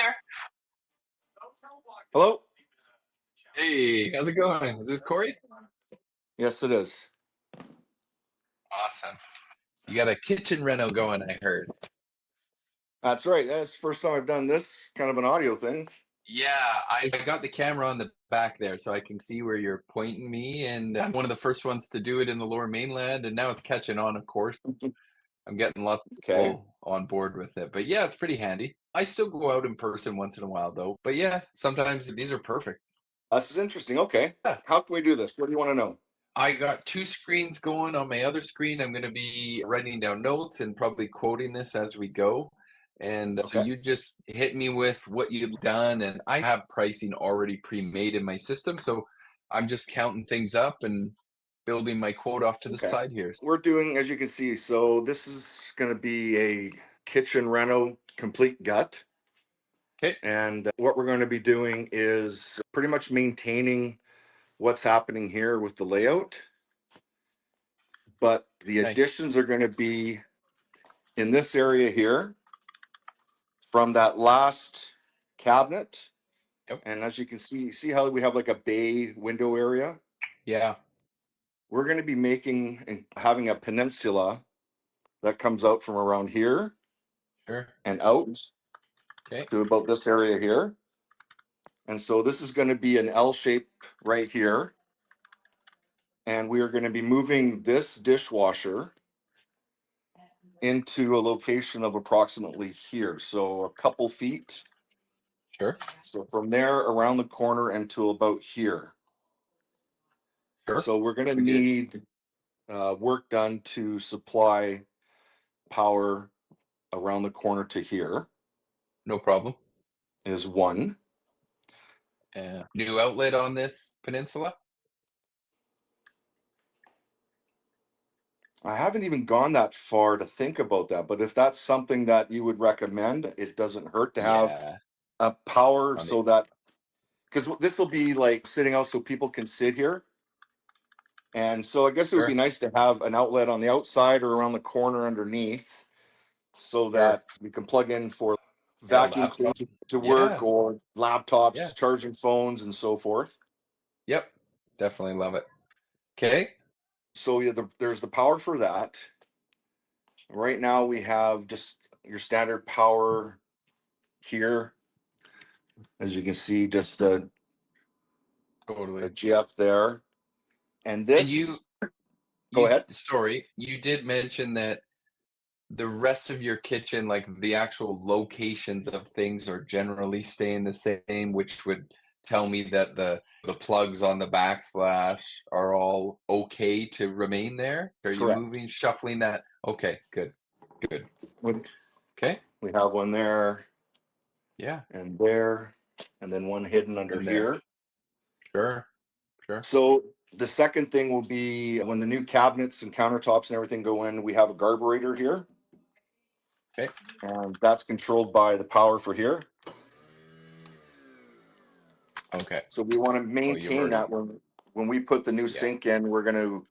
there. Hello? Hey, how's it going? Is this Cory? Yes, it is. Awesome. You got a kitchen reno going, I heard. That's right. That's the first time I've done this kind of an audio thing. Yeah, I got the camera on the back there so I can see where you're pointing me, and I'm one of the first ones to do it in the Lower Mainland, and now it's catching on, of course. I'm getting lots of Okay. people on board with it, but yeah, it's pretty handy. I still go out in person once in a while, though. But yeah, sometimes these are perfect. This is interesting. Okay. Yeah. How can we do this? What do you want to know? I got two screens going. On my other screen, I'm going to be writing down notes and probably quoting this as we go. And so Okay. you just hit me with what you've done, and I have pricing already pre-made in my system. So I'm just counting things up and building my quote off to the Okay. side here. We're doing, as you can see, so this is going to be a kitchen reno complete gut. Okay. And what we're going to be doing is pretty much maintaining what's happening here with the layout. But the Nice. additions are going to be in this area here from that last cabinet. Yep. And as you can see how we have like a bay window area? Yeah. We're going to be making and having a peninsula that comes out from around here Sure. and out Okay. to about this area here. And so this is going to be an L shape right here. And we are going to be moving this dishwasher into a location of approximately here. So a couple feet. Sure. So from there around the corner and to about here. Sure. So we're going to We good. need work done to supply power around the corner to here No problem. is one. New outlet on this peninsula? I haven't even gone that far to think about that, but if that's something that you would recommend, it doesn't hurt to have Yeah. a power On the, so that, because this will be like sitting out so people can sit here. And so I guess it would be sure. nice to have an outlet on the outside or around the corner underneath so Sure. that we can plug in for Yeah, vacuum laptop. cleaners to work Yeah. or laptops, Yeah. charging phones, and so forth. Yep. Definitely love it. Okay. So yeah, there's the power for that. Right now we have just your standard power here. As you can see, just a Totally. GF there. And And you this, go ahead. sorry, you did mention that the rest of your kitchen, like the actual locations of things, are generally staying the same, which would tell me that the plugs on the backsplash are all okay to remain there. Are you Correct. moving, shuffling that? Okay, good, good. We Okay, we have one there yeah, and there, and then one hidden under in there. here. Sure, sure. So the second thing will be when the new cabinets and countertops and everything go in, we have a carburetor here. Okay, And that's controlled by the power for here. okay. So we want to Oh, you've maintain already, that when we put the new yeah. sink in, we're going to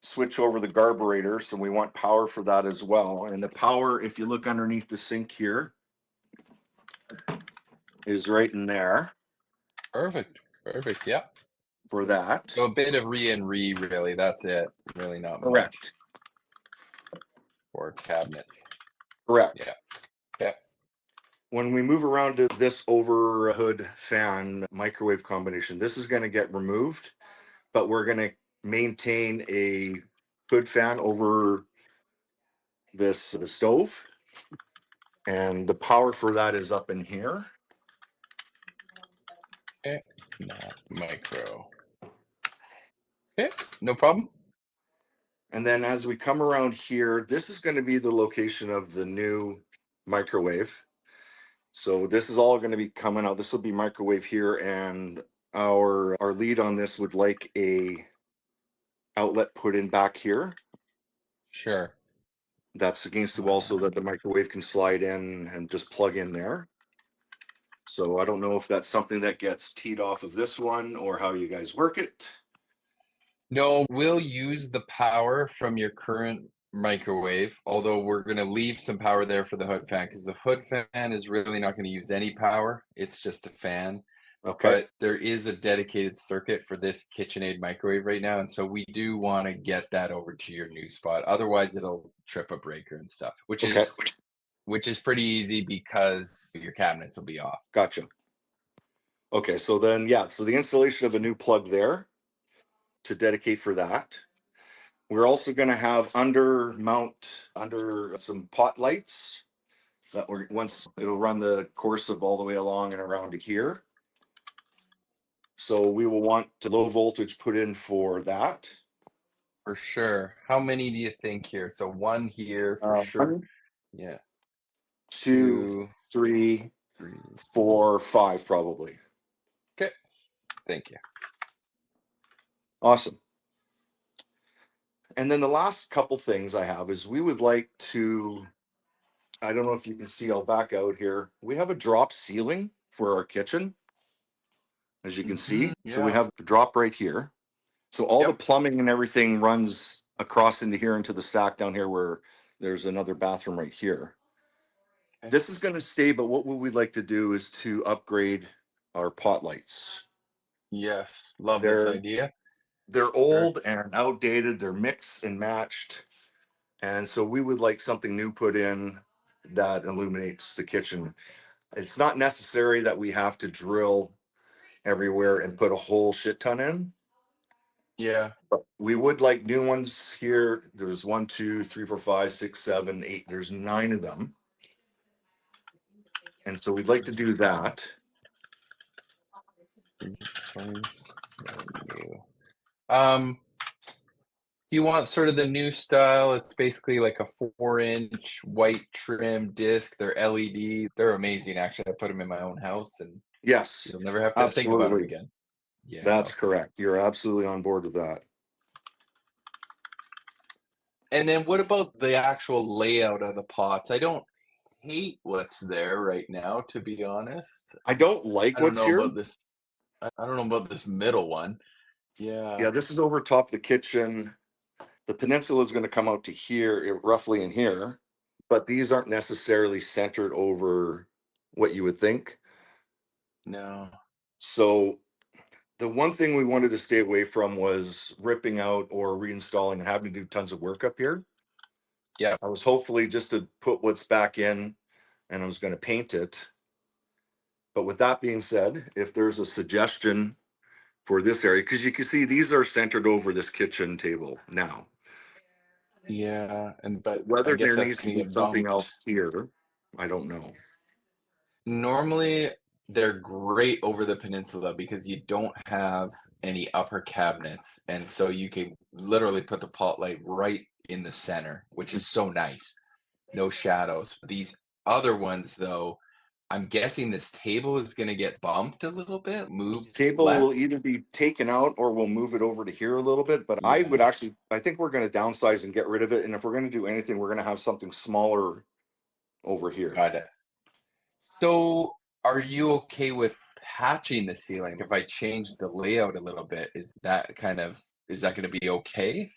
switch over the carburetor. So we want power for that as well. And the power, if you look underneath the sink here, is right in there Perfect, perfect. Yeah. for that. So a bit of and really. That's it. Really not much Correct. for cabinets. Correct. Yeah. Yeah. When we move around to this overhood fan microwave combination, this is going to get removed, but we're going to maintain a hood fan over the stove. And the power for that is up in here. Okay. Not micro. Okay. No problem. And then as we come around here, this is going to be the location of the new microwave. So this is all going to be coming out. This will be microwave here, and our lead on this would like a outlet put in back here. Sure. That's against the wall so that the microwave can slide in and just plug in there. So I don't know if that's something that gets teed off of this one or how you guys work it. No, we'll use the power from your current microwave, although we're going to leave some power there for the hood fan because the hood fan is really not going to use any power. It's just a fan. Okay. But there is a dedicated circuit for this KitchenAid microwave right now, and so we do want to get that over to your new spot. Otherwise, it'll trip a breaker and stuff, Okay. which is pretty easy because your cabinets will be off. Gotcha. Okay. So then, yeah. So the installation of a new plug there to dedicate for that. We're also going to have under some pot lights that we're once it'll run the course of all the way along and around to here. So we will want low voltage put in for that. For sure. How many do you think here? So one here for sure. 1, Yeah. 2, Two, 3, three. 4, 5, probably. Okay. Thank you. Awesome. And then the last couple things I have is we would like to, I don't know if you can see, I'll back out here. We have a drop ceiling for our kitchen, as you can see. So we Yeah. have the drop right here. So all the Yep. plumbing and everything runs across into here into the stack down here where there's another bathroom right here. Okay. This is going to stay, but what we'd like to do is to upgrade our pot lights. Yes. Love this They're idea. they're Sure. old and outdated. They're mixed and matched. And so we would like something new put in that illuminates the kitchen. It's not necessary that we have to drill everywhere and put a whole shit ton in. Yeah. But we would like new ones here. There's 1, 2, 3, 4, 5, 6, 7, 8. There's 9 of them. And so we'd like to do that. Um, you want sort of the new style. It's basically like a 4-inch white trim disc. They're LED. They're amazing, actually. I put them in my own house, and Yes, you'll never have to think about it absolutely. again. Yeah. That's correct. You're absolutely on board with that. And then what about the actual layout of the pots? I don't hate what's there right now, to be honest. I don't like I don't what's know here. about this. I don't know about this middle one. Yeah, Yeah. this is over top the kitchen. The peninsula is going to come out to here, roughly in here, but these aren't necessarily centered over what you would think. No. So the one thing we wanted to stay away from was ripping out or reinstalling and having to do tons of work up here. Yeah. I was hopefully just to put what's back in and I was going to paint it. But with that being said, if there's a suggestion for this area, because you can see these are centered over this kitchen table now. Yeah. But I Whether guess there that's needs to gonna be get something bumped. else here, I don't know. Normally, they're great over the peninsula because you don't have any upper cabinets, and so you can literally put the pot light right in the center, which is so nice. No shadows. These other ones, though, I'm guessing this table is gonna get bumped a little bit, This moved table left? will either be taken out or we'll move it over to here a little bit. But Yeah, I think we're going to downsize and get rid of it. And if we're going to do anything, we're going to have something smaller over here. got it. So, are you okay with patching the ceiling? If I change the layout a little bit, is that gonna be okay?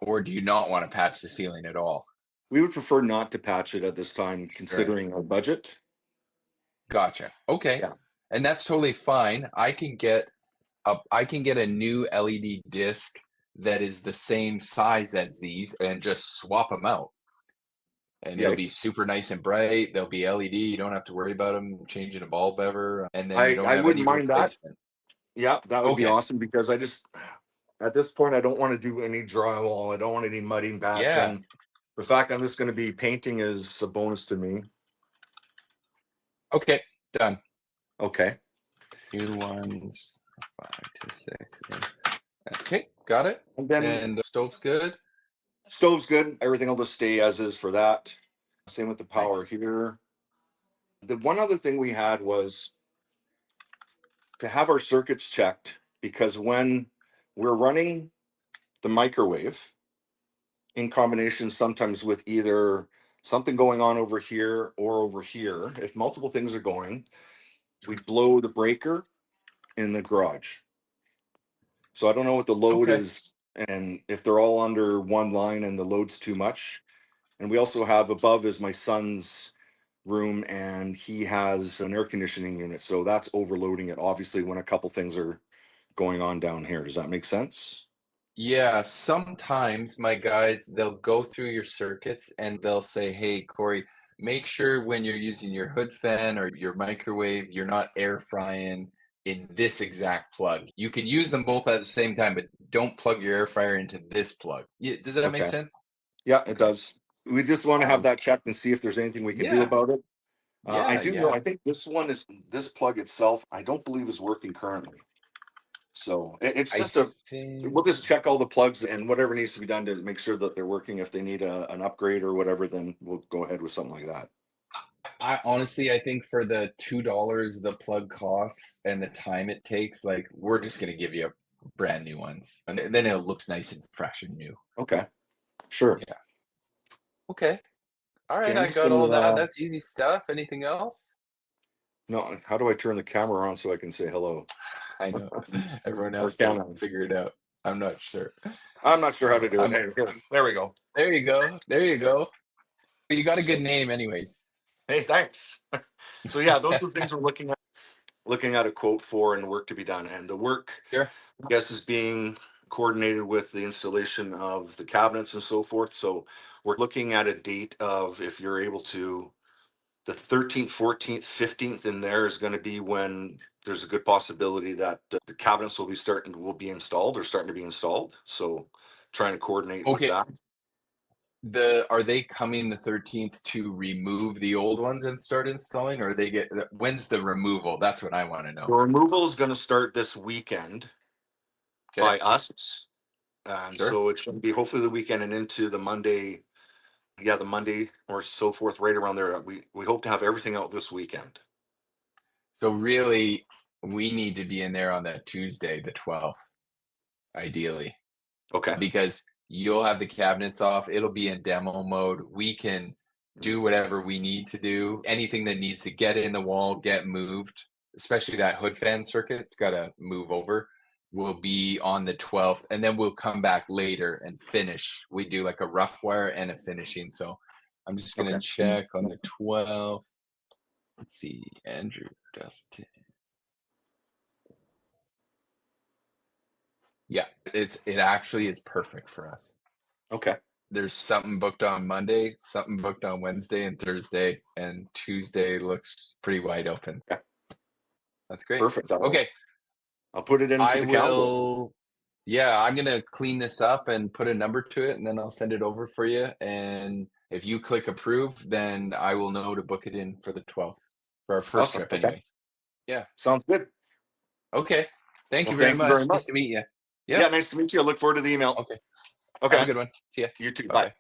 Or do you not wanna patch the ceiling at all? We would prefer not to patch it at this time, Sure. considering our budget. Gotcha. Okay. Yeah. And that's totally fine. I can get a new LED disc that is the same size as these and just swap them out. And it'll Okay. be super nice and bright. They'll be LED. You don't have to worry about them changing a bulb ever, and then you don't I have wouldn't any mind that. replacement. Yeah, that would be Okay. awesome because at this point, I don't want to do any drywall. I don't want any mudding, Yeah. batching. The fact I'm just going to be painting is a bonus to me. Okay. Done. Okay. New ones, 5 to 6. Okay, got it. And then And the stove's good? stove's good. Everything will just stay as is for that. Same with the Nice. power here. The one other thing we had was to have our circuits checked because when we're running the microwave in combination sometimes with either something going on over here or over here, if multiple things are going, we blow the breaker in the garage. So I don't know what the load Okay. is and if they're all under one line and the load's too much. And we also have above is my son's room, and he has an air conditioning unit, so that's overloading it obviously when a couple things are going on down here. Does that make sense? Yeah, sometimes my guys, they'll go through your circuits and they'll say, "Hey, Corey, make sure when you're using your hood fan or your microwave, you're not air frying in this exact plug. You can use them both at the same time, but don't plug your air fryer into this plug." Does that make Okay. sense? Yeah, it Okay. does. We just want to have Um, that checked and see if there's anything we can do yeah, about it. I yeah, do know, yeah. I think this plug itself, I don't believe is working currently. So it's I just we'll think just check all the plugs and whatever needs to be done to make sure that they're working. If they need an upgrade or whatever, then we'll go ahead with something like that. I honestly, I think for the $2 the plug costs and the time it takes, like we're just gonna give you brand new ones, and then it looks nice and fresh and new. Okay, sure. Yeah. Okay. All Okay, right. I'm I just got all gonna, that. That's easy stuff. Anything else? no, how do I turn the camera on so I can say hello? I know. Everyone Or else can can I? figure it out. I'm not sure. I'm not sure how to do it. I'm. Hey, here, there we go. There you go. There you go. You got a good So, name, anyways. hey, thanks. So yeah, those are the things we're looking at a quote for and work to be done. And the work, Sure. I guess, is being coordinated with the installation of the cabinets and so forth. So we're looking at a date of, if you're able to, the 13th, 14th, 15th in there is going to be when there's a good possibility that the cabinets will be installed or starting to be installed. So trying to coordinate with Okay. that. Are they coming the 13th to remove the old ones and start installing, or they get when's the removal? That's what I want to The know. removal is going to start this weekend Okay. by us. And Sure. so it's going to be hopefully the weekend and into the Monday. Yeah, the Monday or so forth, right around there. We hope to have everything out this weekend. So really, we need to be in there on that Tuesday, the 12th, ideally, Okay. because you'll have the cabinets off. It'll be in demo mode. We can do whatever we need to do. Anything that needs to get in the wall, get moved, especially that hood fan circuit's got to move over. Will be on the 12th, and then we'll come back later and finish. We do like a rough wire and a finishing. So I'm just gonna Okay. check on the 12th. Let's see, Andrew, Dustin. Yeah, it actually is perfect for us. Okay. There's something booked on Monday, something booked on Wednesday and Thursday, and Tuesday looks pretty wide open. Yeah. That's great. Perfect. Okay, I'll put it into I the calendar. will. Yeah, I'm gonna clean this up and put a number to it, and then I'll send it over for you. And if you click approve, then I will know to book it in for the 12th for our first Awesome. trip, Okay. anyways. Yeah. Sounds good. Okay. Thank Well, you very thank you very much. much. Nice to meet you. Yeah, Yep. nice to meet you. I look forward to the email. Okay. Have a Okay. good one. See ya. You too. Bye Bye. bye.